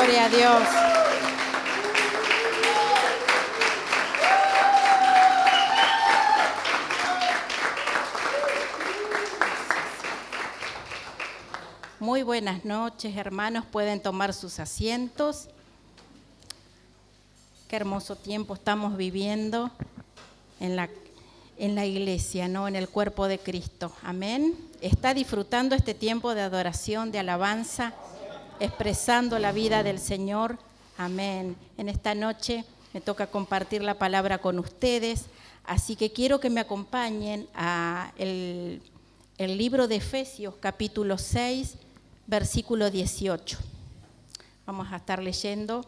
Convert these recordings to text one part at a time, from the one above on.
Gloria a Dios. Muy buenas noches, hermanos. Pueden tomar sus asientos. Qué hermoso tiempo estamos viviendo en la iglesia, ¿no? En el cuerpo de Cristo. Amén. ¿Está disfrutando este tiempo de adoración, de alabanza, expresando la vida del Señor? Amén. En esta noche me toca compartir la palabra con ustedes, así que quiero que me acompañen a el libro de Efesios, capítulo 6, versículo 18. Vamos a estar leyendo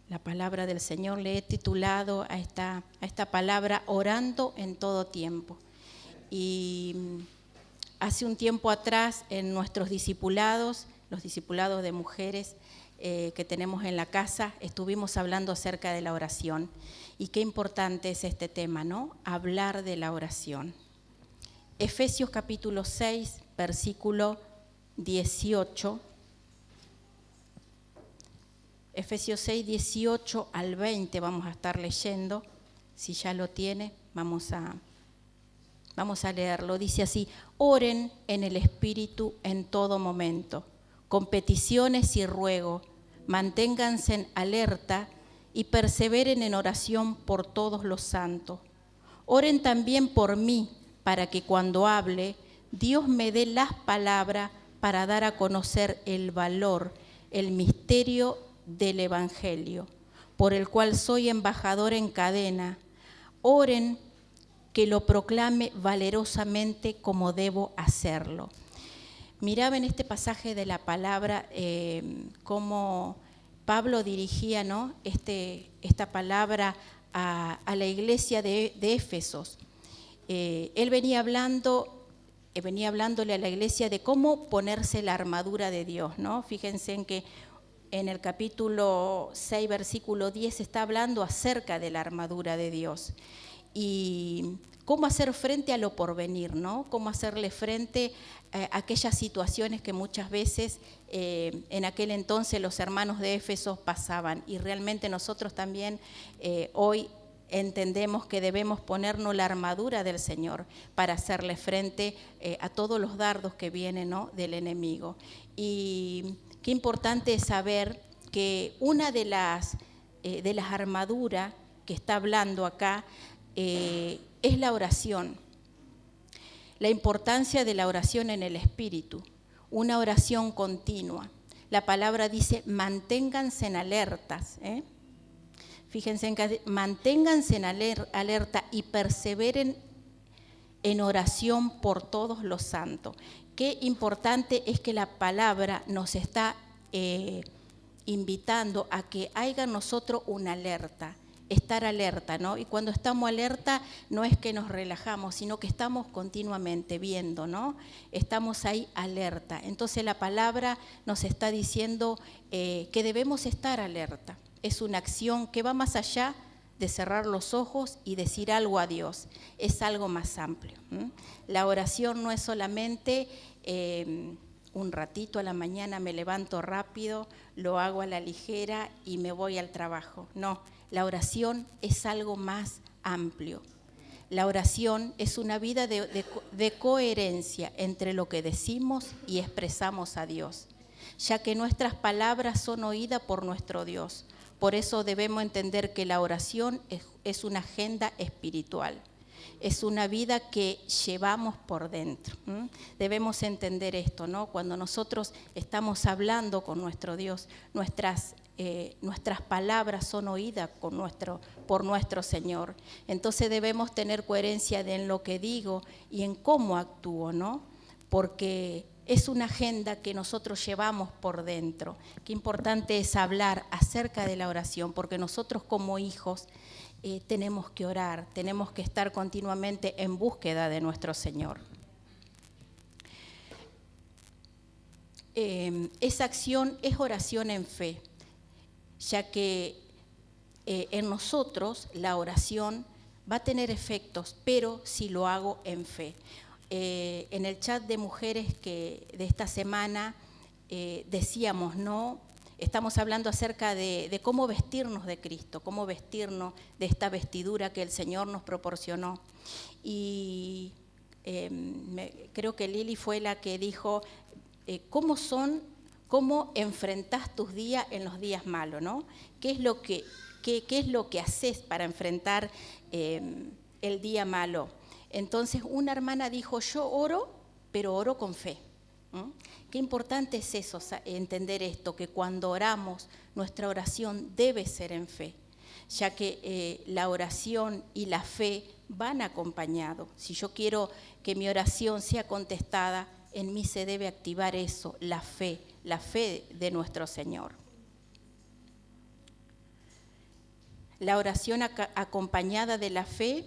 la palabra del Señor. Le he titulado a esta palabra Orando en todo tiempo. Y hace un tiempo atrás en nuestros discipulados, los discipulados de mujeres que tenemos en la casa, estuvimos hablando acerca de la oración. Y qué importante es este tema, ¿no? Hablar de la oración. Efesios capítulo 6, versículo 18. Efesios 6, 18 al 20 vamos a estar leyendo. Si ya lo tiene, vamos a leerlo. Dice así: oren en el Espíritu en todo momento, con peticiones y ruego, manténganse en alerta y perseveren en oración por todos los santos. Oren también por mí, para que cuando hable, Dios me dé las palabras para dar a conocer el valor, el misterio del Evangelio, por el cual soy embajador en cadena. Oren que lo proclame valerosamente como debo hacerlo. Miraba en este pasaje de la palabra cómo Pablo dirigía, ¿no? esta palabra a la iglesia de Éfesos. Él venía hablándole a la iglesia de cómo ponerse la armadura de Dios, ¿no? Fíjense en que en el capítulo 6, versículo 10, está hablando acerca de la armadura de Dios y cómo hacer frente a lo porvenir, ¿no? Cómo hacerle frente a aquellas situaciones que muchas veces en aquel entonces los hermanos de Éfeso pasaban. Y realmente nosotros también hoy entendemos que debemos ponernos la armadura del Señor para hacerle frente a todos los dardos que vienen, ¿no? del enemigo. Y qué importante es saber que una de las armaduras que está hablando acá es la oración. La importancia de la oración en el Espíritu, una oración continua. La palabra dice, manténganse en alertas, Fíjense en que manténganse en alerta y perseveren en oración por todos los santos. Qué importante es que la palabra nos está invitando a que haya en nosotros una alerta, estar alerta, ¿no? Y cuando estamos alerta no es que nos relajamos, sino que estamos continuamente viendo, ¿no? Estamos ahí alerta. Entonces la palabra nos está diciendo que debemos estar alerta. Es una acción que va más allá de cerrar los ojos y decir algo a Dios. Es algo más amplio. La oración no es solamente un ratito a la mañana, me levanto rápido, lo hago a la ligera y me voy al trabajo. No, la oración es algo más amplio. La oración es una vida de coherencia entre lo que decimos y expresamos a Dios, ya que nuestras palabras son oídas por nuestro Dios. Por eso debemos entender que la oración es una agenda espiritual, es una vida que llevamos por dentro. Debemos entender esto, ¿no? Cuando nosotros estamos hablando con nuestro Dios, nuestras palabras son oídas por nuestro Señor. Entonces debemos tener coherencia en lo que digo y en cómo actúo, ¿no? Porque es una agenda que nosotros llevamos por dentro. Qué importante es hablar acerca de la oración, porque nosotros como hijos tenemos que orar, tenemos que estar continuamente en búsqueda de nuestro Señor. Esa acción es oración en fe, ya que en nosotros la oración va a tener efectos, pero si lo hago en fe. En el chat de mujeres de esta semana decíamos, ¿no? Estamos hablando acerca de cómo vestirnos de Cristo, cómo vestirnos de esta vestidura que el Señor nos proporcionó. Y creo que Lili fue la que dijo, ¿cómo enfrentás tus días en los días malos, ¿no? ¿Qué es lo que haces para enfrentar el día malo? Entonces una hermana dijo, yo oro, pero oro con fe. Qué importante es eso, entender esto, que cuando oramos, nuestra oración debe ser en fe, ya que la oración y la fe van acompañados. Si yo quiero que mi oración sea contestada, en mí se debe activar eso, la fe de nuestro Señor. La oración acompañada de la fe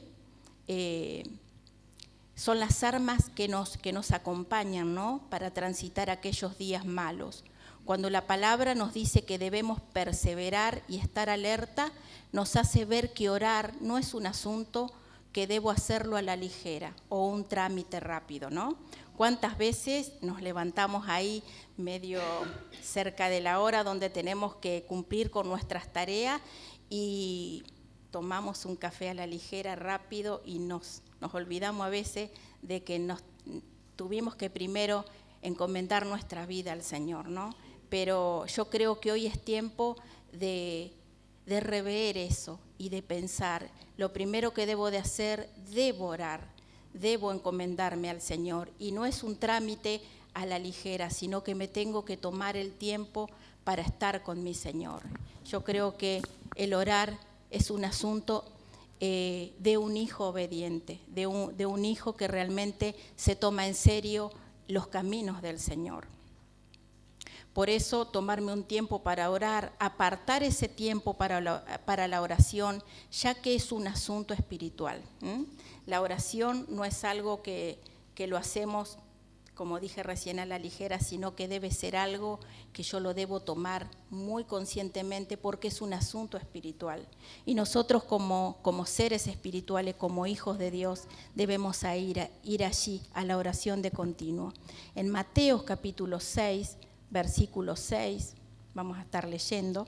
son las armas que nos acompañan, ¿no? Para transitar aquellos días malos. Cuando la palabra nos dice que debemos perseverar y estar alerta, nos hace ver que orar no es un asunto que debo hacerlo a la ligera o un trámite rápido, ¿no? ¿Cuántas veces nos levantamos ahí medio cerca de la hora donde tenemos que cumplir con nuestras tareas y tomamos un café a la ligera rápido y nos olvidamos a veces de que tuvimos que primero encomendar nuestra vida al Señor, ¿no? Pero yo creo que hoy es tiempo de rever eso y de pensar, lo primero que debo de hacer, debo orar, debo encomendarme al Señor. Y no es un trámite a la ligera, sino que me tengo que tomar el tiempo para estar con mi Señor. Yo creo que el orar es un asunto de un hijo obediente, de un hijo que realmente se toma en serio los caminos del Señor. Por eso tomarme un tiempo para orar, apartar ese tiempo para la oración, ya que es un asunto espiritual. La oración no es algo que lo hacemos, como dije recién, a la ligera, sino que debe ser algo que yo lo debo tomar muy conscientemente porque es un asunto espiritual. Y nosotros como seres espirituales, como hijos de Dios, debemos ir allí a la oración de continuo. En Mateo capítulo 6, versículo 6, vamos a estar leyendo.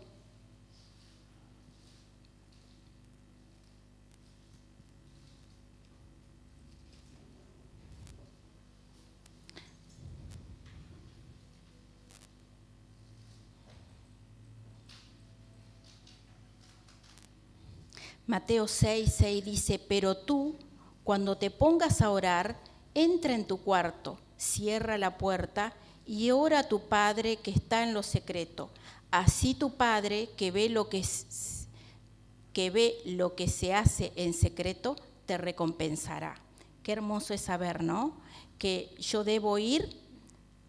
Mateo 6 dice, pero tú, cuando te pongas a orar, entra en tu cuarto, cierra la puerta y ora a tu Padre que está en lo secreto. Así tu Padre, que ve lo que se hace en secreto, te recompensará. Qué hermoso es saber, ¿no? Que yo debo ir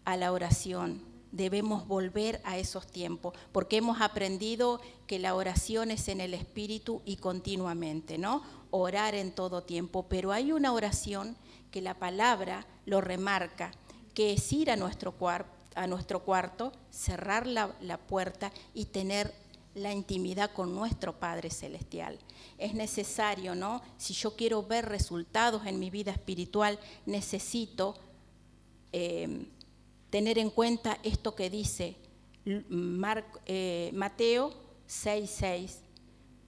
a la oración. Debemos volver a esos tiempos, porque hemos aprendido que la oración es en el Espíritu y continuamente, ¿no? Orar en todo tiempo, pero hay una oración que la palabra lo remarca, que es ir a nuestro cuarto, cerrar la puerta y tener la intimidad con nuestro Padre Celestial. Es necesario, ¿no? Si yo quiero ver resultados en mi vida espiritual, necesito tener en cuenta esto que dice Mateo 6:6.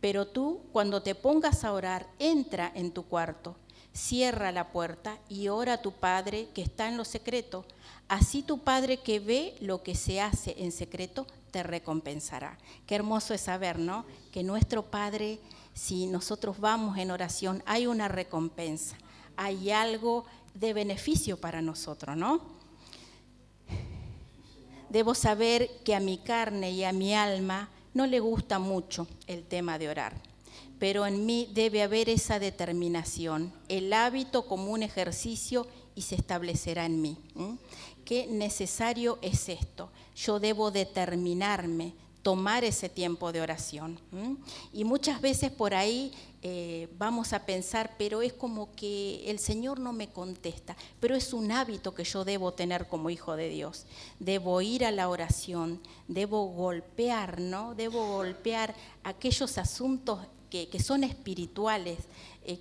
Pero tú, cuando te pongas a orar, entra en tu cuarto, cierra la puerta y ora a tu Padre que está en lo secreto. Así tu Padre que ve lo que se hace en secreto, te recompensará. Qué hermoso es saber, ¿no? Que nuestro Padre, si nosotros vamos en oración, hay una recompensa, hay algo de beneficio para nosotros, ¿no? Debo saber que a mi carne y a mi alma no le gusta mucho el tema de orar, pero en mí debe haber esa determinación, el hábito como un ejercicio y se establecerá en mí. Qué necesario es esto. Yo debo determinarme, tomar ese tiempo de oración. Y muchas veces por ahí vamos a pensar, pero es como que el Señor no me contesta, pero es un hábito que yo debo tener como hijo de Dios. Debo ir a la oración, debo golpear, ¿no? Debo golpear aquellos asuntos que son espirituales,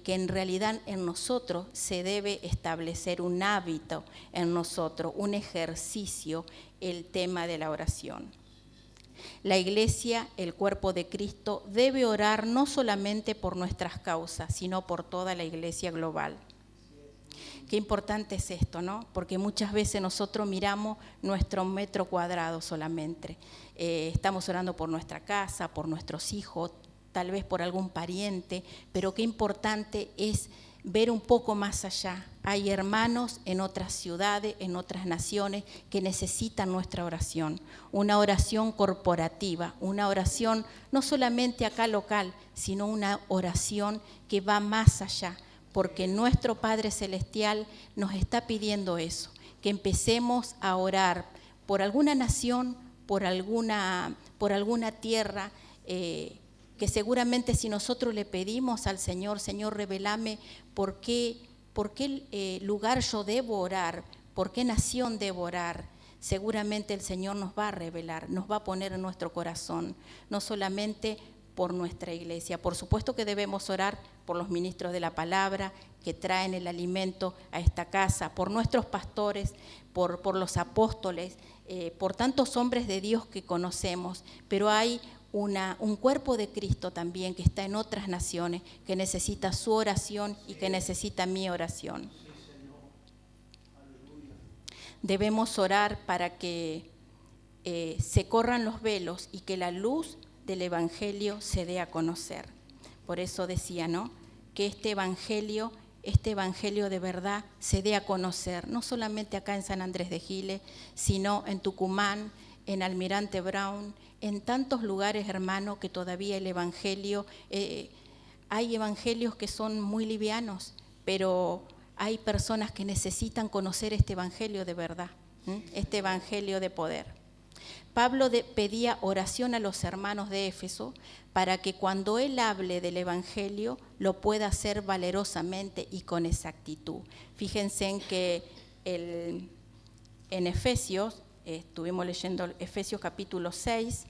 que en realidad en nosotros se debe establecer un hábito, en nosotros un ejercicio el tema de la oración. La Iglesia, el cuerpo de Cristo, debe orar no solamente por nuestras causas, sino por toda la Iglesia global. Qué importante es esto, ¿no? Porque muchas veces nosotros miramos nuestro metro cuadrado solamente. Estamos orando por nuestra casa, por nuestros hijos, tal vez por algún pariente, pero qué importante es ver un poco más allá. Hay hermanos en otras ciudades, en otras naciones que necesitan nuestra oración, una oración corporativa, una oración no solamente acá local, sino una oración que va más allá, porque nuestro Padre Celestial nos está pidiendo eso, que empecemos a orar por alguna nación, por alguna tierra, que seguramente si nosotros le pedimos al Señor, Señor, revelame por qué lugar yo debo orar, por qué nación debo orar, seguramente el Señor nos va a revelar, nos va a poner en nuestro corazón, no solamente por nuestra iglesia. Por supuesto que debemos orar por los ministros de la palabra que traen el alimento a esta casa, por nuestros pastores, por los apóstoles, por tantos hombres de Dios que conocemos, pero hay un cuerpo de Cristo también que está en otras naciones, que necesita su oración y que necesita mi oración. Debemos orar para que se corran los velos y que la luz del Evangelio se dé a conocer. Por eso decía, ¿no?, que este Evangelio de verdad se dé a conocer, no solamente acá en San Andrés de Giles, sino en Tucumán, en Almirante Brown, en tantos lugares, hermano, que todavía el Evangelio, hay evangelios que son muy livianos, pero hay personas que necesitan conocer este Evangelio de verdad, este Evangelio de poder. Pablo pedía oración a los hermanos de Éfeso para que cuando él hable del Evangelio lo pueda hacer valerosamente y con exactitud. Fíjense en que en Efesios, estuvimos leyendo Efesios capítulo 6,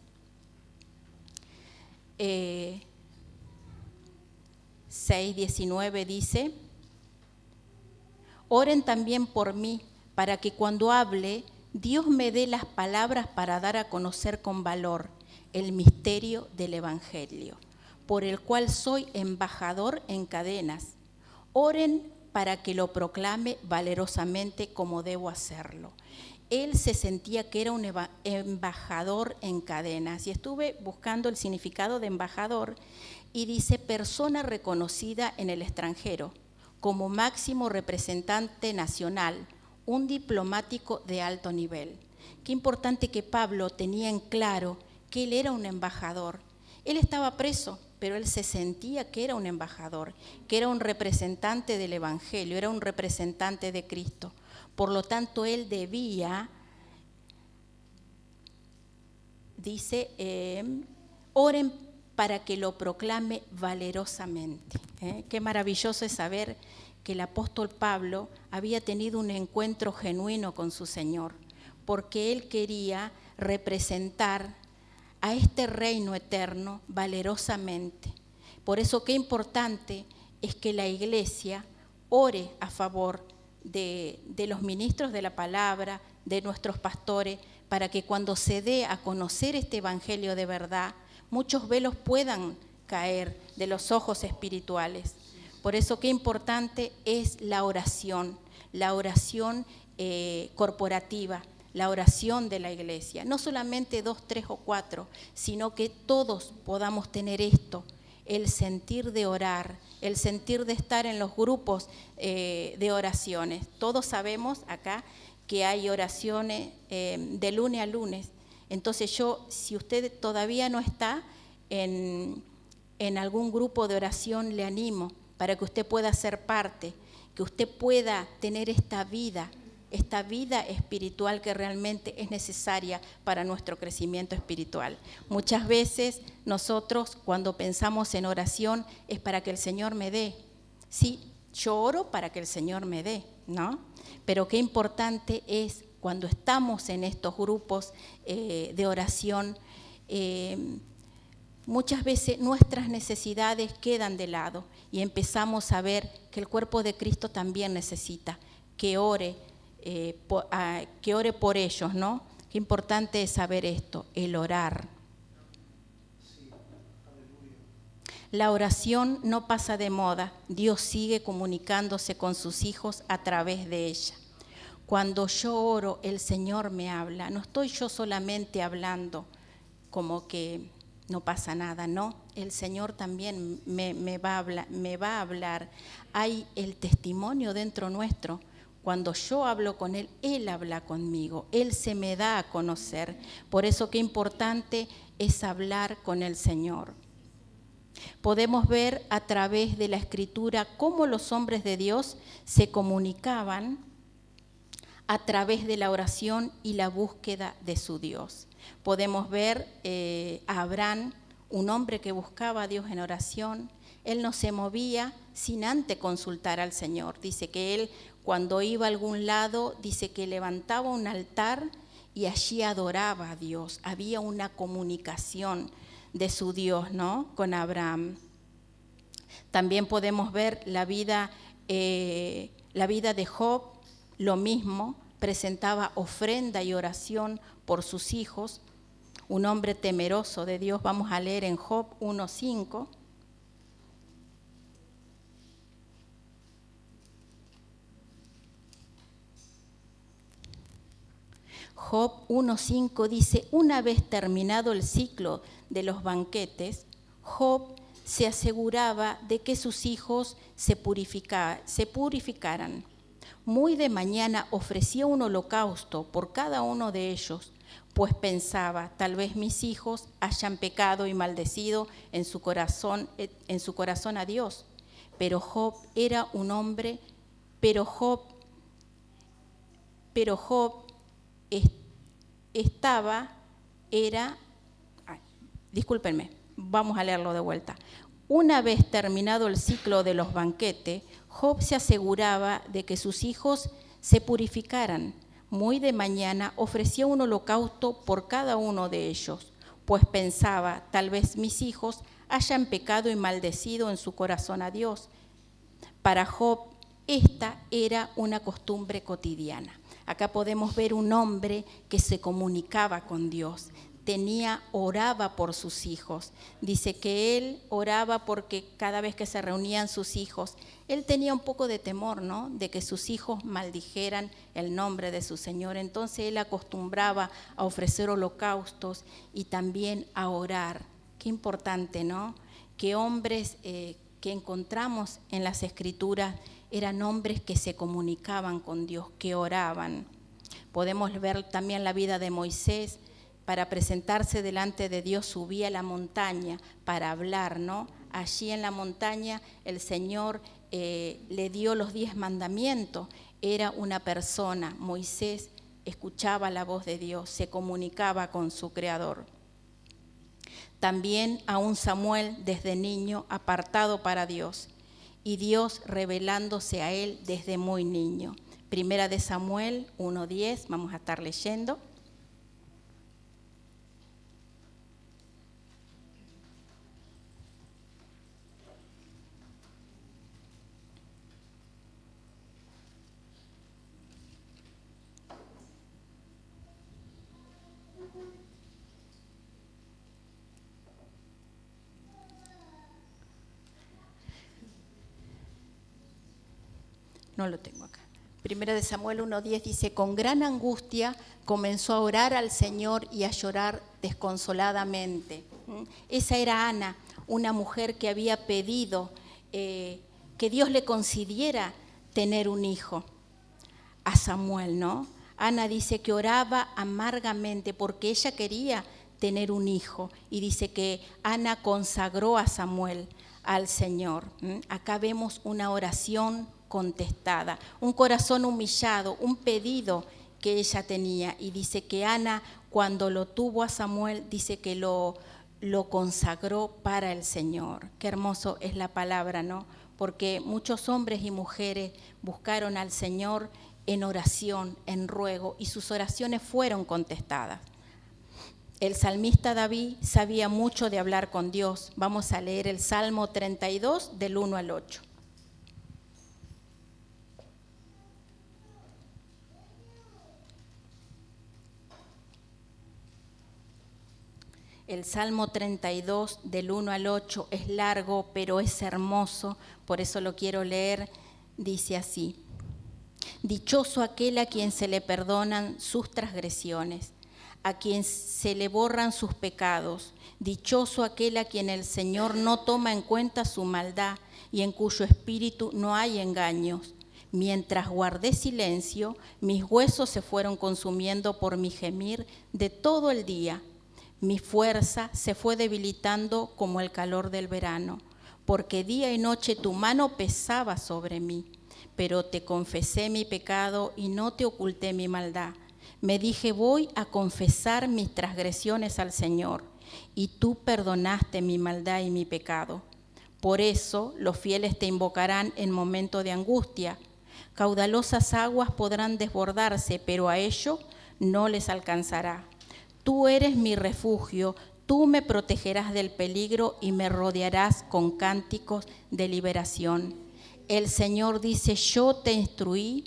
6:19 dice: oren también por mí, para que cuando hable, Dios me dé las palabras para dar a conocer con valor el misterio del Evangelio, por el cual soy embajador en cadenas. Oren para que lo proclame valerosamente como debo hacerlo. Él se sentía que era un embajador en cadenas, y estuve buscando el significado de embajador, y dice persona reconocida en el extranjero, como máximo representante nacional, un diplomático de alto nivel. Qué importante que Pablo tenía en claro que él era un embajador. Él estaba preso, pero él se sentía que era un embajador, que era un representante del Evangelio, era un representante de Cristo. Por lo tanto, él debía, dice, oren para que lo proclame valerosamente. Qué maravilloso es saber que el apóstol Pablo había tenido un encuentro genuino con su Señor, porque él quería representar a este reino eterno valerosamente. Por eso qué importante es que la iglesia ore a favor de los ministros de la palabra, de nuestros pastores, para que cuando se dé a conocer este evangelio de verdad, muchos velos puedan caer de los ojos espirituales. Por eso qué importante es la oración corporativa, la oración de la iglesia. No solamente 2, 3 o 4, sino que todos podamos tener esto, el sentir de orar, el sentir de estar en los grupos de oraciones. Todos sabemos acá que hay oraciones de lunes a lunes. Entonces si usted todavía no está en algún grupo de oración, le animo para que usted pueda ser parte, que usted pueda tener esta vida espiritual que realmente es necesaria para nuestro crecimiento espiritual. Muchas veces nosotros cuando pensamos en oración es para que el Señor me dé. Sí, yo oro para que el Señor me dé, ¿no? Pero qué importante es cuando estamos en estos grupos de oración, muchas veces nuestras necesidades quedan de lado y empezamos a ver que el cuerpo de Cristo también necesita que ore por ellos, ¿no? Qué importante es saber esto, el orar. La oración no pasa de moda, Dios sigue comunicándose con sus hijos a través de ella. Cuando yo oro, el Señor me habla. No estoy yo solamente hablando como que no pasa nada, no. El Señor también me va a hablar. Hay el testimonio dentro nuestro. Cuando yo hablo con Él, Él habla conmigo. Él se me da a conocer. Por eso qué importante es hablar con el Señor. Podemos ver a través de la Escritura cómo los hombres de Dios se comunicaban a través de la oración y la búsqueda de su Dios. Podemos ver a Abraham, un hombre que buscaba a Dios en oración. Él no se movía sin antes consultar al Señor. Dice que él, cuando iba a algún lado, dice que levantaba un altar y allí adoraba a Dios. Había una comunicación de su Dios, ¿no?, con Abraham. También podemos ver la vida de Job, lo mismo, presentaba ofrenda y oración por sus hijos, un hombre temeroso de Dios. Vamos a leer en Job 1:5. Job 1:5 dice: una vez terminado el ciclo de los banquetes, Job se aseguraba de que sus hijos se purificaran. Muy de mañana ofrecía un holocausto por cada uno de ellos, pues pensaba, tal vez mis hijos hayan pecado y maldecido en su corazón a Dios. Pero Job era un hombre, discúlpenme, vamos a leerlo de vuelta. Una vez terminado el ciclo de los banquetes, Job se aseguraba de que sus hijos se purificaran. Muy de mañana ofrecía un holocausto por cada uno de ellos, pues pensaba, tal vez mis hijos hayan pecado y maldecido en su corazón a Dios. Para Job, esta era una costumbre cotidiana. Acá podemos ver un hombre que se comunicaba con Dios. Oraba por sus hijos. Dice que él oraba porque cada vez que se reunían sus hijos, él tenía un poco de temor, ¿no?, de que sus hijos maldijeran el nombre de su Señor. Entonces él acostumbraba a ofrecer holocaustos y también a orar. Qué importante, ¿no?, que hombres que encontramos en las Escrituras eran hombres que se comunicaban con Dios, que oraban. Podemos ver también la vida de Moisés. Para presentarse delante de Dios subía a la montaña para hablar, ¿no? Allí en la montaña el Señor le dio los 10 mandamientos. Era una persona, Moisés escuchaba la voz de Dios, se comunicaba con su Creador. También a un Samuel desde niño apartado para Dios y Dios revelándose a él desde muy niño. Primera de Samuel 1:10, vamos a estar leyendo. No lo tengo acá. Primera de Samuel 1:10 dice: con gran angustia comenzó a orar al Señor y a llorar desconsoladamente. Esa era Ana, una mujer que había pedido que Dios le concediera tener un hijo a Samuel, ¿no? Ana dice que oraba amargamente porque ella quería tener un hijo y dice que Ana consagró a Samuel al Señor. Acá vemos una oración contestada, un corazón humillado, un pedido que ella tenía, y dice que Ana, cuando lo tuvo a Samuel, dice que lo consagró para el Señor. Qué hermoso es la palabra, ¿no? Porque muchos hombres y mujeres buscaron al Señor en oración, en ruego, y sus oraciones fueron contestadas. El salmista David sabía mucho de hablar con Dios. Vamos a leer el Salmo 32 del 1 al 8. El Salmo 32 del 1 al 8 es largo, pero es hermoso, por eso lo quiero leer. Dice así: Dichoso aquel a quien se le perdonan sus transgresiones, a quien se le borran sus pecados. Dichoso aquel a quien el Señor no toma en cuenta su maldad y en cuyo espíritu no hay engaños. Mientras guardé silencio, mis huesos se fueron consumiendo por mi gemir de todo el día. Mi fuerza se fue debilitando como el calor del verano, porque día y noche tu mano pesaba sobre mí. Pero te confesé mi pecado y no te oculté mi maldad. Me dije, voy a confesar mis transgresiones al Señor, y tú perdonaste mi maldad y mi pecado. Por eso los fieles te invocarán en momento de angustia. Caudalosas aguas podrán desbordarse, pero a ellos no les alcanzará. Tú eres mi refugio, tú me protegerás del peligro y me rodearás con cánticos de liberación. El Señor dice, yo te instruiré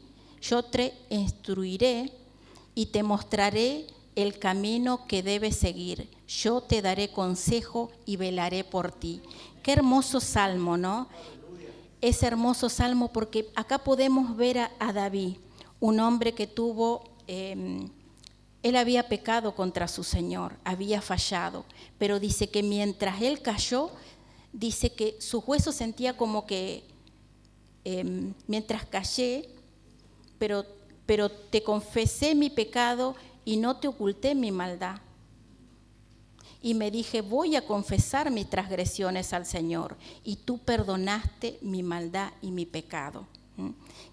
y te mostraré el camino que debes seguir. Yo te daré consejo y velaré por ti. Qué hermoso salmo, ¿no? Es hermoso salmo porque acá podemos ver a David, un hombre que tuvo... Él había pecado contra su Señor, había fallado, pero dice que mientras él cayó, dice que sus huesos sentía como que mientras callé, pero te confesé mi pecado y no te oculté mi maldad. Y me dije, voy a confesar mis transgresiones al Señor, y tú perdonaste mi maldad y mi pecado.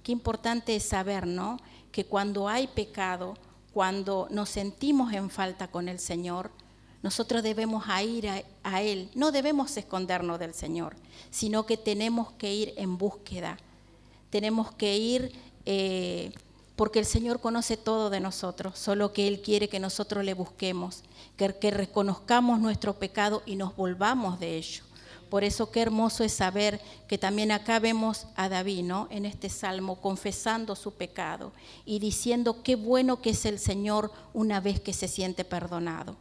Qué importante es saber, ¿no? Que cuando hay pecado, cuando nos sentimos en falta con el Señor, nosotros debemos ir a Él. No debemos escondernos del Señor, sino que tenemos que ir en búsqueda. Tenemos que ir porque el Señor conoce todo de nosotros, solo que Él quiere que nosotros le busquemos, que reconozcamos nuestro pecado y nos volvamos de ello. Por eso qué hermoso es saber que también acá vemos a David, ¿no? En este salmo, confesando su pecado y diciendo qué bueno que es el Señor una vez que se siente perdonado.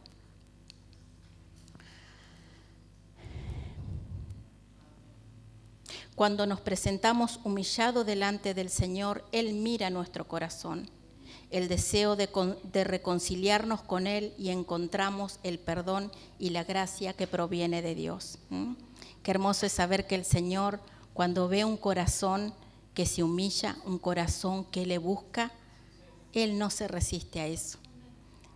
Cuando nos presentamos humillados delante del Señor, Él mira nuestro corazón, el deseo de reconciliarnos con Él, y encontramos el perdón y la gracia que proviene de Dios. Qué hermoso es saber que el Señor, cuando ve un corazón que se humilla, un corazón que le busca, Él no se resiste a eso.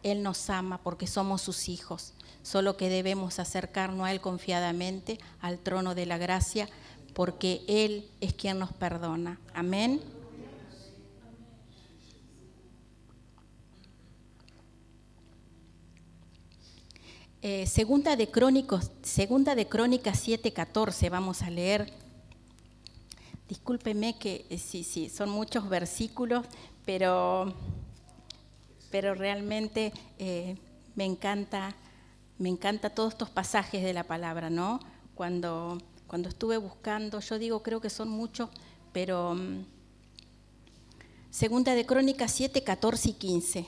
Él nos ama porque somos sus hijos, solo que debemos acercarnos a Él confiadamente, al trono de la gracia, porque Él es quien nos perdona. Amén. Segunda de Crónicas 7:14, vamos a leer. Discúlpeme que sí, son muchos versículos, pero realmente me encanta todos estos pasajes de la palabra, ¿no? Cuando estuve buscando, yo digo, creo que son muchos, pero Segunda de Crónicas 7:14 y 15,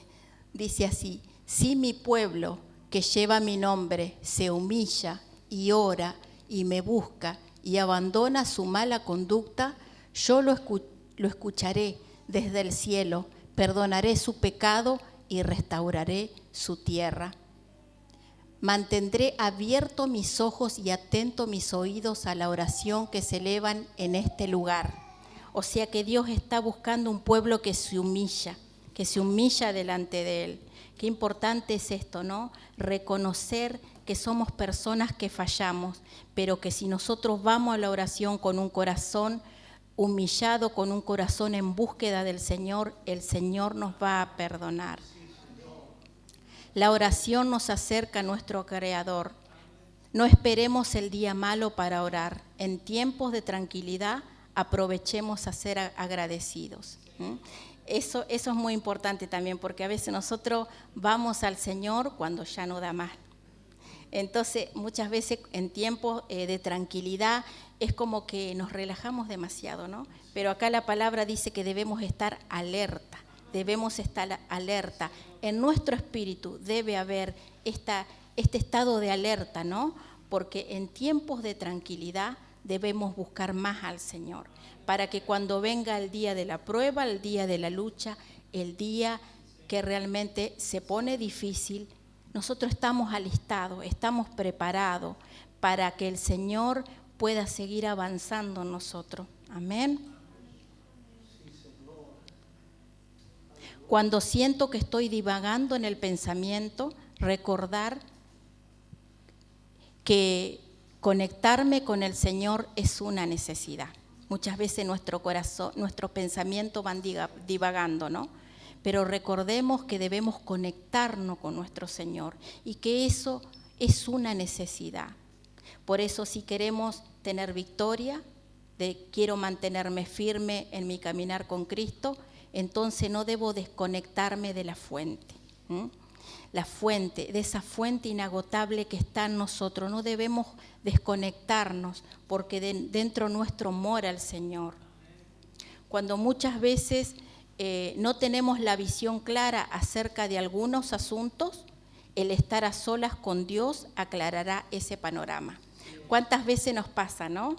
dice así: si mi pueblo, que lleva mi nombre, se humilla y ora y me busca y abandona su mala conducta, yo lo escucharé desde el cielo, perdonaré su pecado y restauraré su tierra. Mantendré abiertos mis ojos y atento mis oídos a la oración que se elevan en este lugar. O sea que Dios está buscando un pueblo que se humilla delante de Él. Qué importante es esto, ¿no? Reconocer que somos personas que fallamos, pero que si nosotros vamos a la oración con un corazón humillado, con un corazón en búsqueda del Señor, el Señor nos va a perdonar. La oración nos acerca a nuestro Creador. No esperemos el día malo para orar. En tiempos de tranquilidad, aprovechemos a ser agradecidos. Eso es muy importante también, porque a veces nosotros vamos al Señor cuando ya no da más. Entonces, muchas veces en tiempos de tranquilidad es como que nos relajamos demasiado, ¿no? Pero acá la palabra dice que debemos estar alerta. En nuestro espíritu debe haber este estado de alerta, ¿no? Porque en tiempos de tranquilidad debemos buscar más al Señor, para que cuando venga el día de la prueba, el día de la lucha, el día que realmente se pone difícil, nosotros estamos alistados, estamos preparados para que el Señor pueda seguir avanzando en nosotros. Amén. Cuando siento que estoy divagando en el pensamiento, recordar que conectarme con el Señor es una necesidad. Muchas veces nuestro corazón, nuestros pensamientos van divagando, ¿no? Pero recordemos que debemos conectarnos con nuestro Señor y que eso es una necesidad. Por eso, si queremos tener victoria, quiero mantenerme firme en mi caminar con Cristo, entonces no debo desconectarme de la fuente. La fuente, de esa fuente inagotable que está en nosotros. No debemos desconectarnos porque dentro nuestro mora el Señor. Cuando muchas veces no tenemos la visión clara acerca de algunos asuntos, el estar a solas con Dios aclarará ese panorama. ¿Cuántas veces nos pasa, no?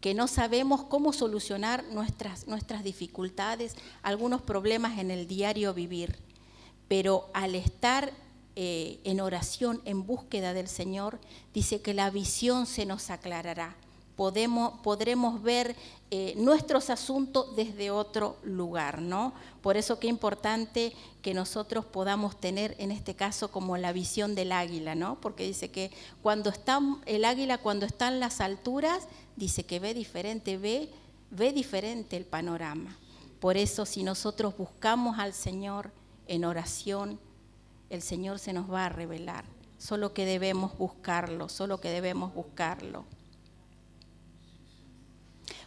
Que no sabemos cómo solucionar nuestras dificultades, algunos problemas en el diario vivir. Pero al estar en oración, en búsqueda del Señor, dice que la visión se nos aclarará. Podremos ver nuestros asuntos desde otro lugar, ¿no? Por eso qué importante que nosotros podamos tener, en este caso, como la visión del águila, ¿no? Porque dice que el águila cuando está en las alturas, dice que ve diferente el panorama. Por eso, si nosotros buscamos al Señor en oración, el Señor se nos va a revelar. Solo que debemos buscarlo.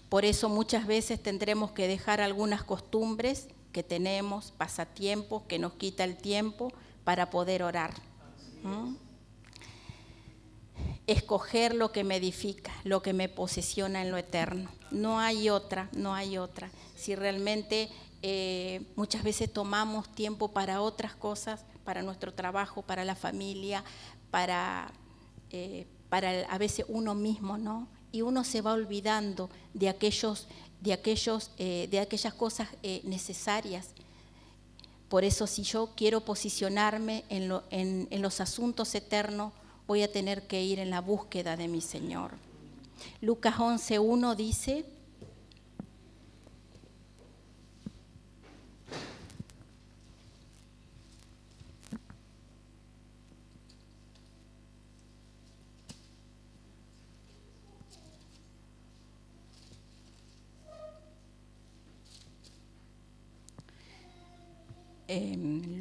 Por eso muchas veces tendremos que dejar algunas costumbres que tenemos, pasatiempos, que nos quita el tiempo para poder orar. Escoger lo que me edifica, lo que me posiciona en lo eterno. No hay otra. Si realmente muchas veces tomamos tiempo para otras cosas, para nuestro trabajo, para la familia, para a veces uno mismo, ¿no? Y uno se va olvidando de aquellas cosas necesarias. Por eso, si yo quiero posicionarme en los asuntos eternos, voy a tener que ir en la búsqueda de mi Señor. Lucas 11:1 dice: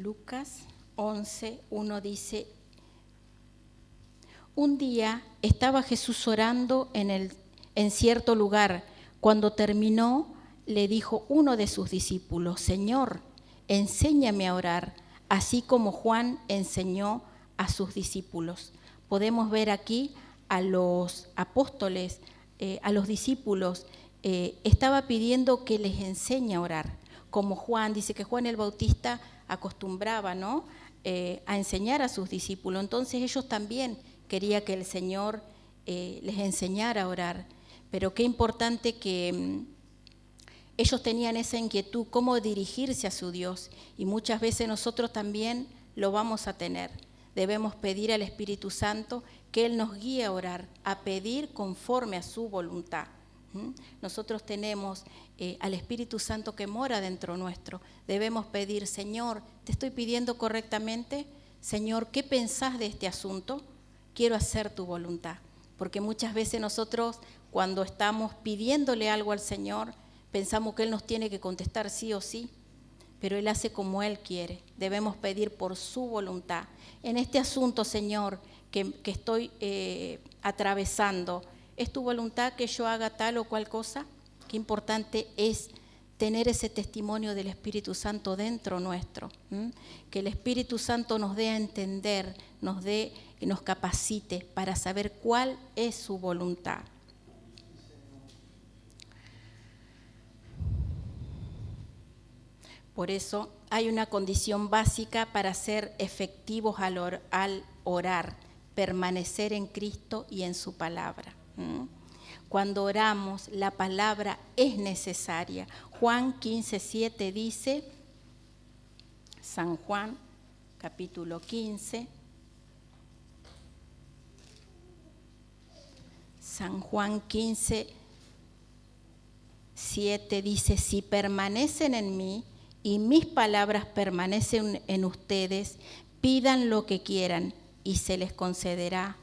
Lucas 11:1 dice: un día estaba Jesús orando en cierto lugar. Cuando terminó, le dijo uno de sus discípulos: Señor, enséñame a orar, así como Juan enseñó a sus discípulos. Podemos ver aquí a los apóstoles, a los discípulos, estaba pidiendo que les enseñe a orar. Como Juan, dice que Juan el Bautista acostumbraba, ¿no?, a enseñar a sus discípulos. Entonces ellos también querían que el Señor les enseñara a orar. Pero qué importante que ellos tenían esa inquietud, cómo dirigirse a su Dios. Y muchas veces nosotros también lo vamos a tener. Debemos pedir al Espíritu Santo que Él nos guíe a orar, a pedir conforme a su voluntad. Nosotros tenemos al Espíritu Santo que mora dentro nuestro. Debemos pedir: Señor, te estoy pidiendo correctamente. Señor, ¿qué pensás de este asunto? Quiero hacer tu voluntad. Porque muchas veces nosotros, cuando estamos pidiéndole algo al Señor, pensamos que Él nos tiene que contestar sí o sí, pero Él hace como Él quiere. Debemos pedir por su voluntad. En este asunto, Señor, que estoy atravesando, ¿es tu voluntad que yo haga tal o cual cosa? Qué importante es tener ese testimonio del Espíritu Santo dentro nuestro. Que el Espíritu Santo nos dé a entender, nos capacite para saber cuál es su voluntad. Por eso hay una condición básica para ser efectivos al orar, permanecer en Cristo y en su palabra. Cuando oramos, la palabra es necesaria. Juan 15:7 dice, San Juan, capítulo 15, San Juan 15:7 dice, si permanecen en mí y mis palabras permanecen en ustedes, pidan lo que quieran y se les concederá.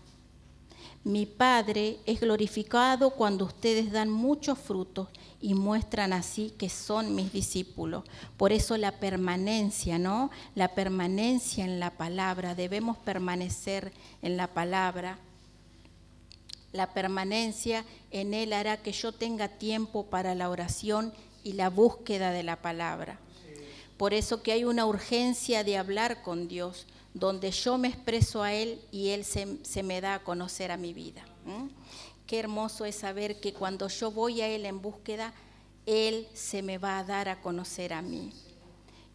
Mi Padre es glorificado cuando ustedes dan muchos frutos y muestran así que son mis discípulos. Por eso la permanencia, ¿no? La permanencia en la palabra. Debemos permanecer en la palabra. La permanencia en Él hará que yo tenga tiempo para la oración y la búsqueda de la palabra. Por eso que hay una urgencia de hablar con Dios, donde yo me expreso a Él y Él se me da a conocer a mi vida. Qué hermoso es saber que cuando yo voy a Él en búsqueda, Él se me va a dar a conocer a mí.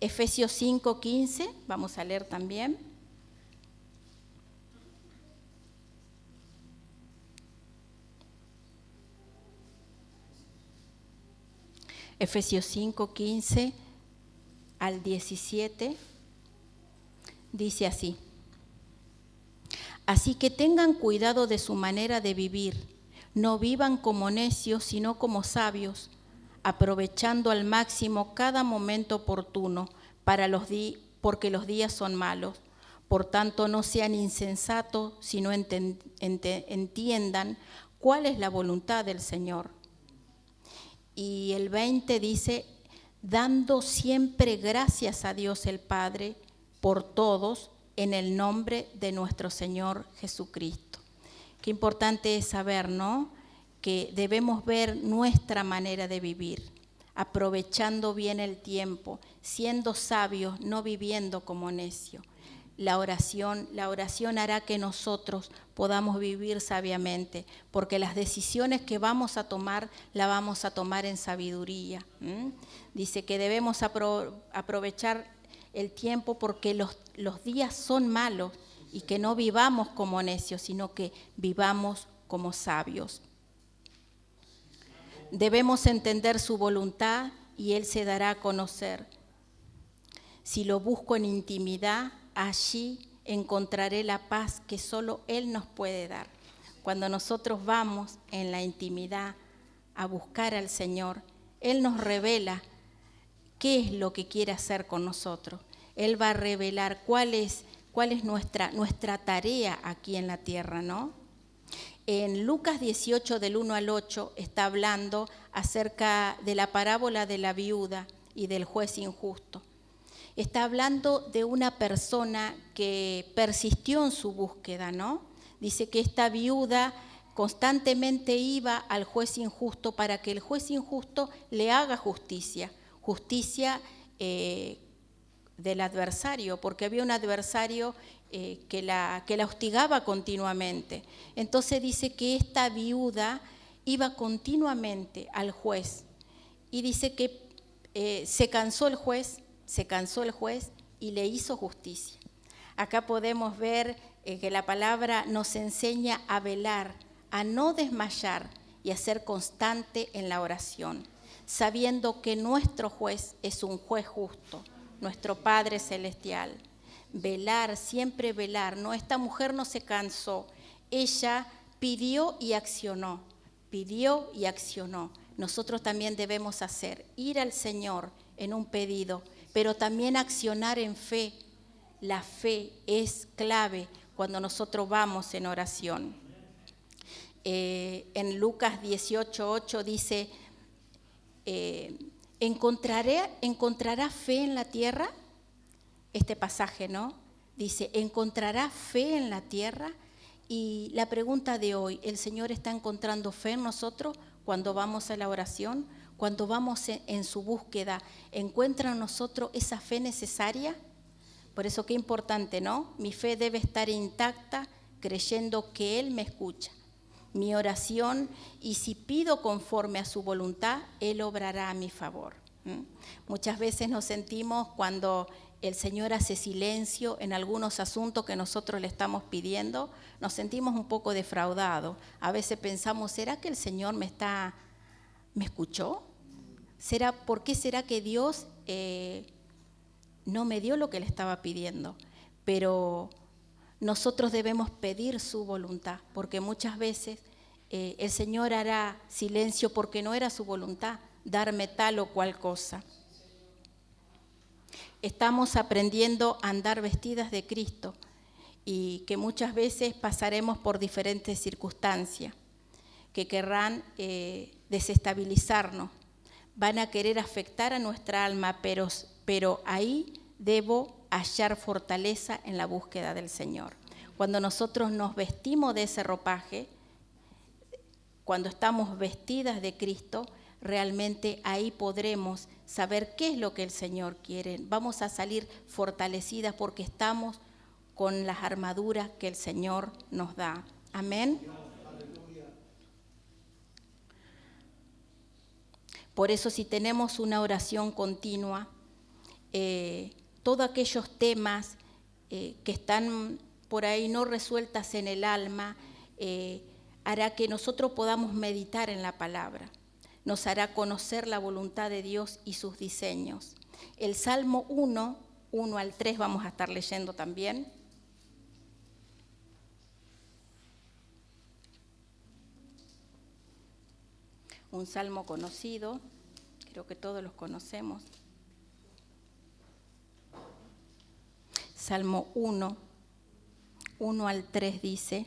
Efesios 5:15, vamos a leer también. Efesios 5:15 al 17. Dice así: así que tengan cuidado de su manera de vivir, no vivan como necios, sino como sabios, aprovechando al máximo cada momento oportuno, porque los días son malos. Por tanto, no sean insensatos, sino entiendan cuál es la voluntad del Señor. Y el 20 dice, dando siempre gracias a Dios el Padre, por todos, en el nombre de nuestro Señor Jesucristo. Qué importante es saber, ¿no?, que debemos ver nuestra manera de vivir, aprovechando bien el tiempo, siendo sabios, no viviendo como necios. La oración hará que nosotros podamos vivir sabiamente, porque las decisiones que vamos a tomar, las vamos a tomar en sabiduría. Dice que debemos aprovechar el tiempo porque los días son malos y que no vivamos como necios, sino que vivamos como sabios. Debemos entender su voluntad y Él se dará a conocer. Si lo busco en intimidad, allí encontraré la paz que solo Él nos puede dar. Cuando nosotros vamos en la intimidad a buscar al Señor, Él nos revela qué es lo que quiere hacer con nosotros. Él va a revelar cuál es nuestra tarea aquí en la tierra, ¿no? En Lucas 18, del 1 al 8, está hablando acerca de la parábola de la viuda y del juez injusto. Está hablando de una persona que persistió en su búsqueda, ¿no? Dice que esta viuda constantemente iba al juez injusto para que el juez injusto le haga justicia del adversario, porque había un adversario que la hostigaba continuamente. Entonces dice que esta viuda iba continuamente al juez y dice que se cansó el juez y le hizo justicia. Acá podemos ver que la palabra nos enseña a velar, a no desmayar y a ser constante en la oración, sabiendo que nuestro juez es un juez justo, nuestro Padre Celestial. Velar, siempre velar, ¿no? Esta mujer no se cansó, ella pidió y accionó. Nosotros también debemos ir al Señor en un pedido, pero también accionar en fe. La fe es clave cuando nosotros vamos en oración. En Lucas 18:8 dice, ¿encontrará fe en la tierra? Este pasaje, ¿no? Dice, ¿encontrará fe en la tierra? Y la pregunta de hoy, ¿el Señor está encontrando fe en nosotros cuando vamos a la oración? Cuando vamos en su búsqueda, ¿encuentra en nosotros esa fe necesaria? Por eso qué importante, ¿no? Mi fe debe estar intacta, creyendo que Él me escucha. Mi oración, y si pido conforme a su voluntad, Él obrará a mi favor. Muchas veces nos sentimos cuando el Señor hace silencio en algunos asuntos que nosotros le estamos pidiendo, nos sentimos un poco defraudados. A veces pensamos, ¿será que el Señor me escuchó? ¿Por qué será que Dios no me dio lo que le estaba pidiendo? Pero nosotros debemos pedir su voluntad, porque muchas veces el Señor hará silencio porque no era su voluntad darme tal o cual cosa. Estamos aprendiendo a andar vestidas de Cristo y que muchas veces pasaremos por diferentes circunstancias que querrán desestabilizarnos, van a querer afectar a nuestra alma, pero ahí debo hallar fortaleza en la búsqueda del Señor. Cuando nosotros nos vestimos de ese ropaje, cuando estamos vestidas de Cristo, realmente ahí podremos saber qué es lo que el Señor quiere. Vamos a salir fortalecidas porque estamos con las armaduras que el Señor nos da. Amén. Por eso, si tenemos una oración continua, todos aquellos temas que están por ahí no resueltas en el alma, hará que nosotros podamos meditar en la palabra. Nos hará conocer la voluntad de Dios y sus diseños. El Salmo 1 al 3 vamos a estar leyendo también. Un salmo conocido, creo que todos los conocemos. Salmo 1 al 3 dice: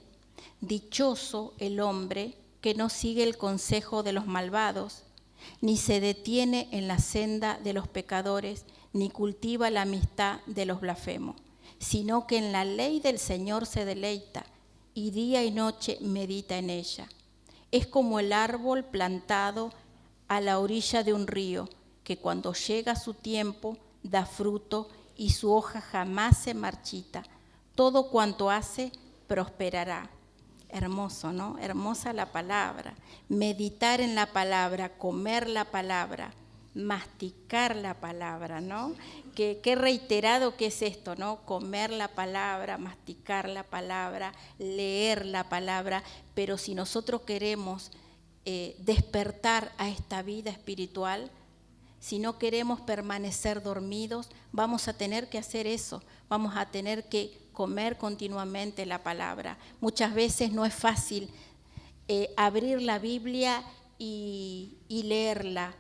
dichoso el hombre que no sigue el consejo de los malvados, ni se detiene en la senda de los pecadores, ni cultiva la amistad de los blasfemos, sino que en la ley del Señor se deleita, y día y noche medita en ella. Es como el árbol plantado a la orilla de un río, que cuando llega su tiempo da fruto y su hoja jamás se marchita. Todo cuanto hace prosperará. Hermoso, ¿no? Hermosa la palabra. Meditar en la palabra, comer la palabra, masticar la palabra, ¿no? Qué reiterado que es esto, ¿no? Comer la palabra, masticar la palabra, leer la palabra. Pero si nosotros queremos despertar a esta vida espiritual, si no queremos permanecer dormidos, vamos a tener que hacer eso, vamos a tener que comer continuamente la palabra. Muchas veces no es fácil abrir la Biblia y leerla,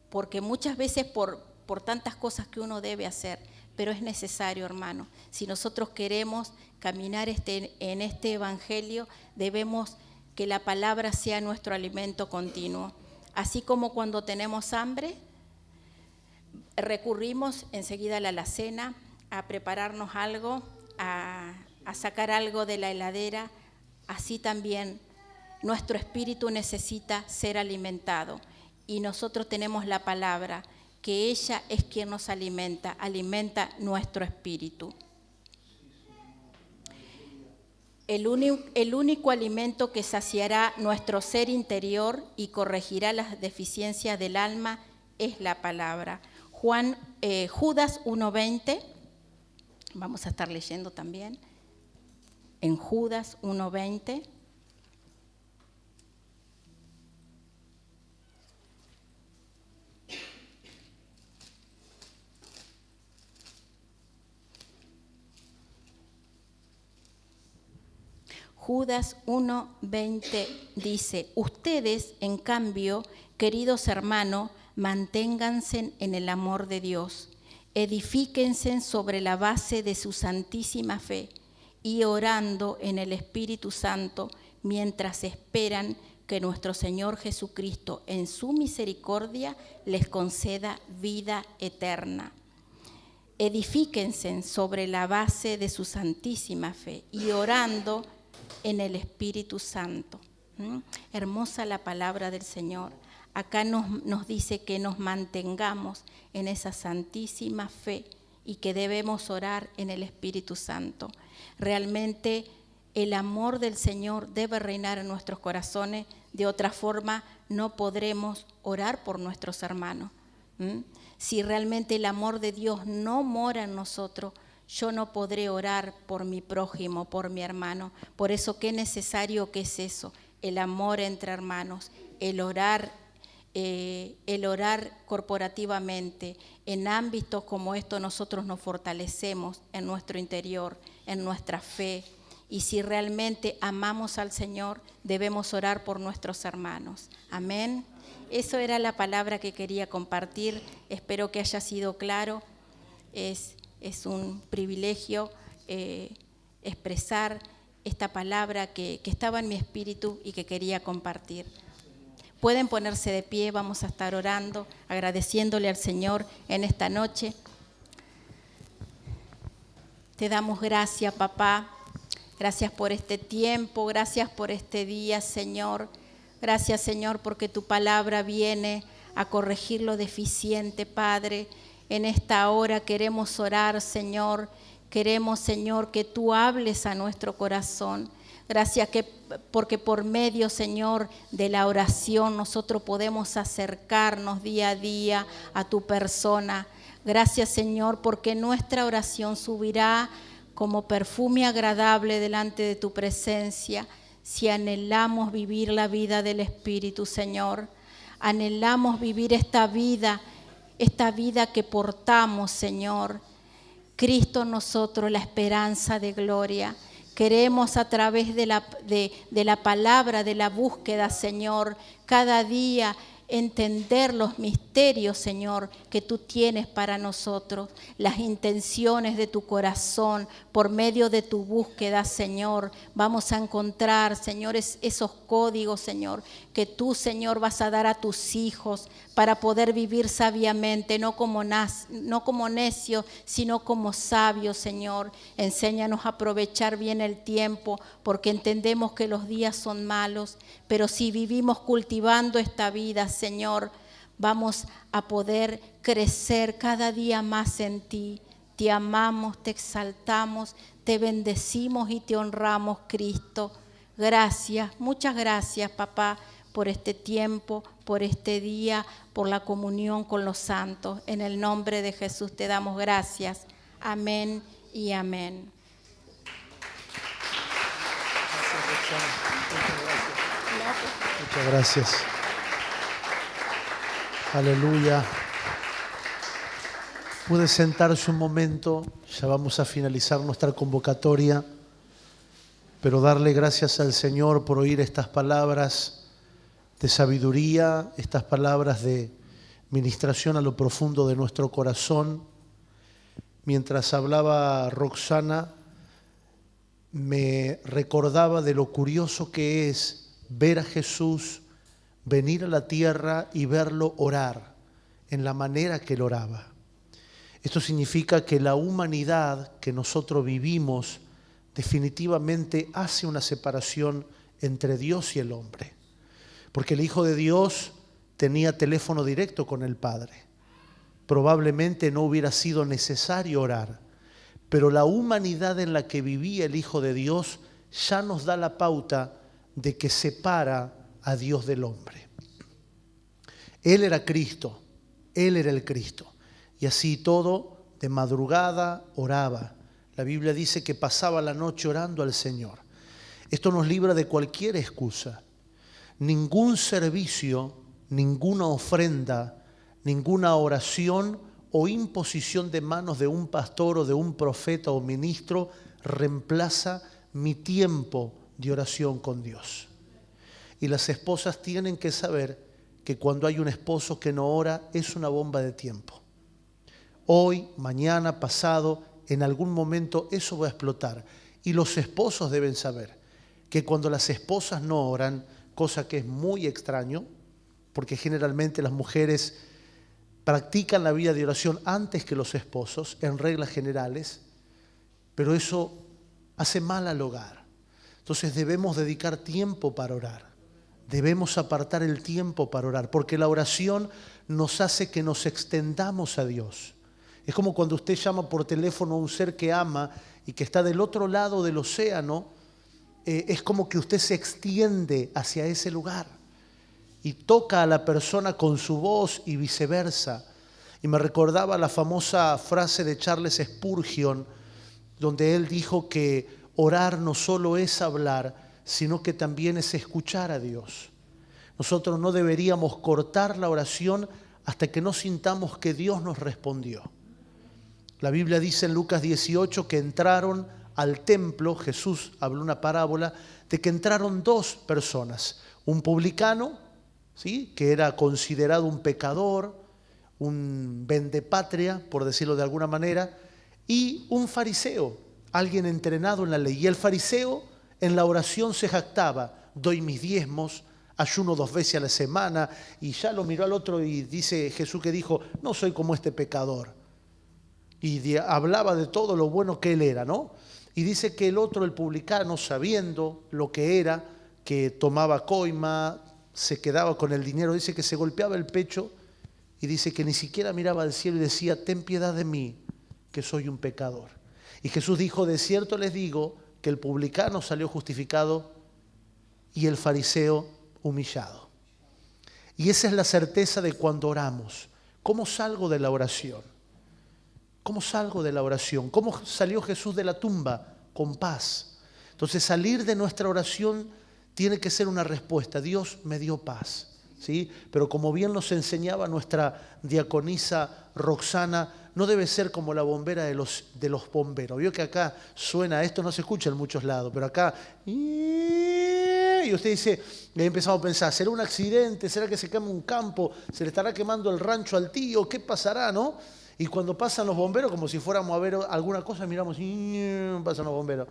porque muchas veces por tantas cosas que uno debe hacer, pero es necesario, hermano. Si nosotros queremos caminar en este evangelio, debemos que la palabra sea nuestro alimento continuo. Así como cuando tenemos hambre, recurrimos enseguida a la alacena, a prepararnos algo, a sacar algo de la heladera. Así también nuestro espíritu necesita ser alimentado, y nosotros tenemos la palabra, que ella es quien nos alimenta nuestro espíritu. El único alimento que saciará nuestro ser interior y corregirá las deficiencias del alma es la palabra. Judas 1:20, vamos a estar leyendo también, en Judas 1:20. Judas 1:20 dice: ustedes, en cambio, queridos hermanos, manténganse en el amor de Dios, edifíquense sobre la base de su santísima fe y orando en el Espíritu Santo mientras esperan que nuestro Señor Jesucristo en su misericordia les conceda vida eterna. Edifíquense sobre la base de su santísima fe y orando en el Espíritu Santo. Hermosa la palabra del Señor. Acá nos dice que nos mantengamos en esa santísima fe y que debemos orar en el Espíritu Santo. Realmente el amor del Señor debe reinar en nuestros corazones, de otra forma no podremos orar por nuestros hermanos. Si realmente el amor de Dios no mora en nosotros, yo no podré orar por mi prójimo, por mi hermano. Por eso qué necesario que es eso, el amor entre hermanos, el orar corporativamente. En ámbitos como estos nosotros nos fortalecemos en nuestro interior, en nuestra fe. Y si realmente amamos al Señor, debemos orar por nuestros hermanos. Amén. Eso era la palabra que quería compartir. Espero que haya sido claro. Es un privilegio expresar esta palabra que estaba en mi espíritu y que quería compartir. Pueden ponerse de pie, vamos a estar orando, agradeciéndole al Señor en esta noche. Te damos gracias, papá. Gracias por este tiempo, gracias por este día, Señor. Gracias, Señor, porque tu palabra viene a corregir lo deficiente, Padre. En esta hora queremos orar, Señor. Queremos, Señor, que tú hables a nuestro corazón. Gracias porque por medio, Señor, de la oración nosotros podemos acercarnos día a día a tu persona. Gracias, Señor, porque nuestra oración subirá como perfume agradable delante de tu presencia. Si anhelamos vivir la vida del Espíritu, Señor, anhelamos vivir esta vida que portamos, Señor. Cristo en nosotros, la esperanza de gloria. Queremos a través de la palabra, de la búsqueda, Señor, cada día entender los misterios, Señor, que tú tienes para nosotros, las intenciones de tu corazón. Por medio de tu búsqueda, Señor, vamos a encontrar, Señor, esos códigos, Señor, que tú, Señor, vas a dar a tus hijos para poder vivir sabiamente, no como necios, sino como sabios, Señor. Enséñanos a aprovechar bien el tiempo, porque entendemos que los días son malos, pero si vivimos cultivando esta vida, Señor, vamos a poder crecer cada día más en ti. Te amamos, te exaltamos, te bendecimos y te honramos, Cristo. Gracias, muchas gracias, papá, por este tiempo, por este día, por la comunión con los santos. En el nombre de Jesús te damos gracias. Amén y amén. Muchas gracias. Aleluya. Puede sentarse un momento, ya vamos a finalizar nuestra convocatoria, pero darle gracias al Señor por oír estas palabras de sabiduría, estas palabras de ministración a lo profundo de nuestro corazón. Mientras hablaba Roxana, me recordaba de lo curioso que es ver a Jesús venir a la tierra y verlo orar en la manera que él oraba. Esto significa que la humanidad que nosotros vivimos definitivamente hace una separación entre Dios y el hombre. Porque el Hijo de Dios tenía teléfono directo con el Padre. Probablemente no hubiera sido necesario orar, pero la humanidad en la que vivía el Hijo de Dios ya nos da la pauta de que separa a Dios del hombre. Él era Cristo, Él era el Cristo. Y así todo, de madrugada oraba. La Biblia dice que pasaba la noche orando al Señor. Esto nos libra de cualquier excusa. Ningún servicio, ninguna ofrenda, ninguna oración o imposición de manos de un pastor o de un profeta o ministro reemplaza mi tiempo de oración con Dios. Y las esposas tienen que saber que cuando hay un esposo que no ora es una bomba de tiempo. Hoy, mañana, pasado, en algún momento eso va a explotar. Y los esposos deben saber que cuando las esposas no oran, cosa que es muy extraño, porque generalmente las mujeres practican la vida de oración antes que los esposos, en reglas generales, pero eso hace mal al hogar. Entonces debemos dedicar tiempo para orar. Debemos apartar el tiempo para orar, porque la oración nos hace que nos extendamos a Dios. Es como cuando usted llama por teléfono a un ser que ama y que está del otro lado del océano, es como que usted se extiende hacia ese lugar y toca a la persona con su voz y viceversa. Y me recordaba la famosa frase de Charles Spurgeon, donde él dijo que orar no solo es hablar, sino que también es escuchar a Dios. Nosotros no deberíamos cortar la oración hasta que no sintamos que Dios nos respondió. La Biblia dice en Lucas 18 que entraron al templo, Jesús habló una parábola, de que entraron dos personas, un publicano, ¿sí?, que era considerado un pecador, un vendepatria, por decirlo de alguna manera, y un fariseo, alguien entrenado en la ley. Y el fariseo en la oración se jactaba: doy mis diezmos, ayuno 2 veces a la semana. Y ya lo miró al otro y dice Jesús que dijo: no soy como este pecador. Y hablaba de todo lo bueno que él era, ¿no? Y dice que el otro, el publicano, sabiendo lo que era, que tomaba coima, se quedaba con el dinero, dice que se golpeaba el pecho y dice que ni siquiera miraba al cielo y decía: ten piedad de mí, que soy un pecador. Y Jesús dijo: de cierto les digo que el publicano salió justificado y el fariseo humillado. Y esa es la certeza de cuando oramos. ¿Cómo salgo de la oración? ¿Cómo salgo de la oración? ¿Cómo salió Jesús de la tumba? Con paz. Entonces, salir de nuestra oración tiene que ser una respuesta: Dios me dio paz, ¿sí? Pero como bien nos enseñaba nuestra diaconisa Roxana, no debe ser como la bombera de los bomberos. Vio que acá suena, esto no se escucha en muchos lados, pero acá, y usted dice, y ahí empezamos a pensar: ¿será un accidente? ¿Será que se quema un campo? ¿Se le estará quemando el rancho al tío? ¿Qué pasará, no? Y cuando pasan los bomberos, como si fuéramos a ver alguna cosa, miramos y pasan los bomberos.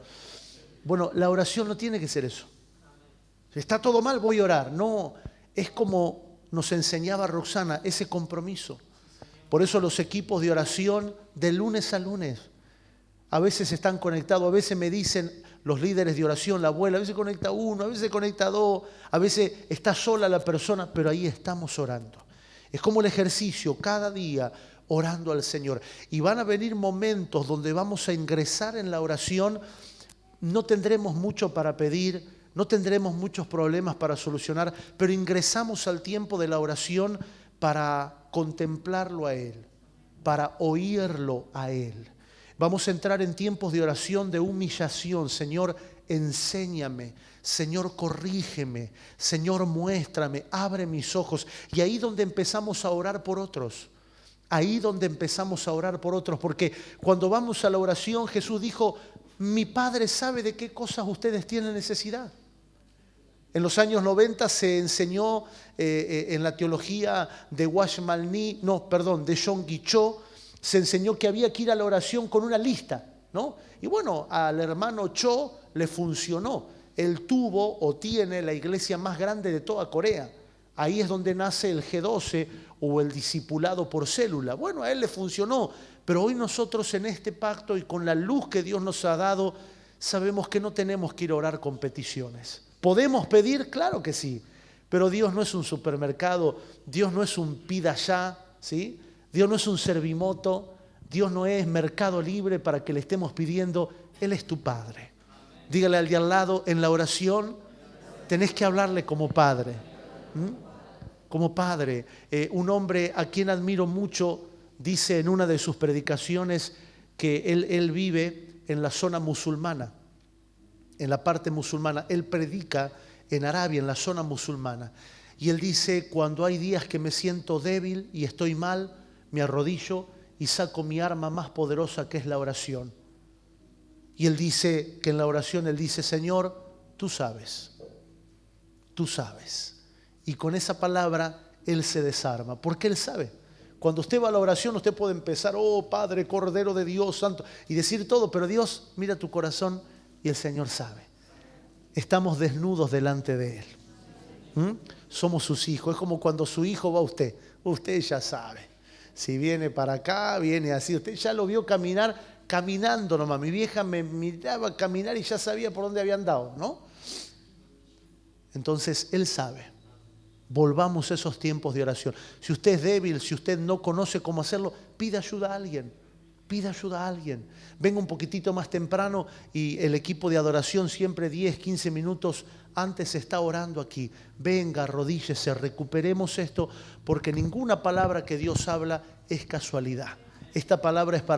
Bueno, la oración no tiene que ser eso. Si está todo mal, voy a orar. No, es como nos enseñaba Roxana, ese compromiso. Por eso los equipos de oración de lunes a lunes a veces están conectados, a veces me dicen los líderes de oración, la abuela, a veces conecta uno, a veces conecta dos, a veces está sola la persona, pero ahí estamos orando. Es como el ejercicio, cada día orando al Señor. Y van a venir momentos donde vamos a ingresar en la oración, no tendremos mucho para pedir, no tendremos muchos problemas para solucionar, pero ingresamos al tiempo de la oración para contemplarlo a Él, para oírlo a Él. Vamos a entrar en tiempos de oración, de humillación. Señor, enséñame. Señor, corrígeme. Señor, muéstrame. Abre mis ojos. Y ahí donde empezamos a orar por otros. Ahí donde empezamos a orar por otros. Porque cuando vamos a la oración, Jesús dijo: mi Padre sabe de qué cosas ustedes tienen necesidad. En los años 90 se enseñó en la teología de de John Guichot, se enseñó que había que ir a la oración con una lista, ¿no? Y bueno, al hermano Cho le funcionó. Él tuvo o tiene la iglesia más grande de toda Corea. Ahí es donde nace el G12 o el discipulado por célula. Bueno, a él le funcionó, pero hoy nosotros en este pacto y con la luz que Dios nos ha dado, sabemos que no tenemos que ir a orar con peticiones. ¿Podemos pedir? Claro que sí, pero Dios no es un supermercado, Dios no es un pida ya, ¿sí? Dios no es un servimoto, Dios no es mercado libre para que le estemos pidiendo. Él es tu Padre. Dígale al de al lado, en la oración tenés que hablarle como Padre. Como Padre. Un hombre a quien admiro mucho dice en una de sus predicaciones que él vive en la zona musulmana, en la parte musulmana. Él predica en Arabia, en la zona musulmana. Y él dice: cuando hay días que me siento débil y estoy mal, me arrodillo y saco mi arma más poderosa, que es la oración. Y él dice que en la oración él dice: Señor, tú sabes. Tú sabes. Y con esa palabra él se desarma, porque él sabe. Cuando usted va a la oración, usted puede empezar: oh Padre, Cordero de Dios Santo, y decir todo, pero Dios mira tu corazón y el Señor sabe. Estamos desnudos delante de Él. Somos sus hijos. Es como cuando su hijo va a usted. Usted ya sabe. Si viene para acá, viene así. Usted ya lo vio caminar, caminando nomás. Mi vieja me miraba caminar y ya sabía por dónde había andado, ¿no? Entonces Él sabe. Volvamos a esos tiempos de oración. Si usted es débil, si usted no conoce cómo hacerlo, pida ayuda a alguien. Pida ayuda a alguien. Venga un poquitito más temprano y el equipo de adoración siempre 10, 15 minutos antes está orando aquí. Venga, arrodíllese, recuperemos esto, porque ninguna palabra que Dios habla es casualidad. Esta palabra es para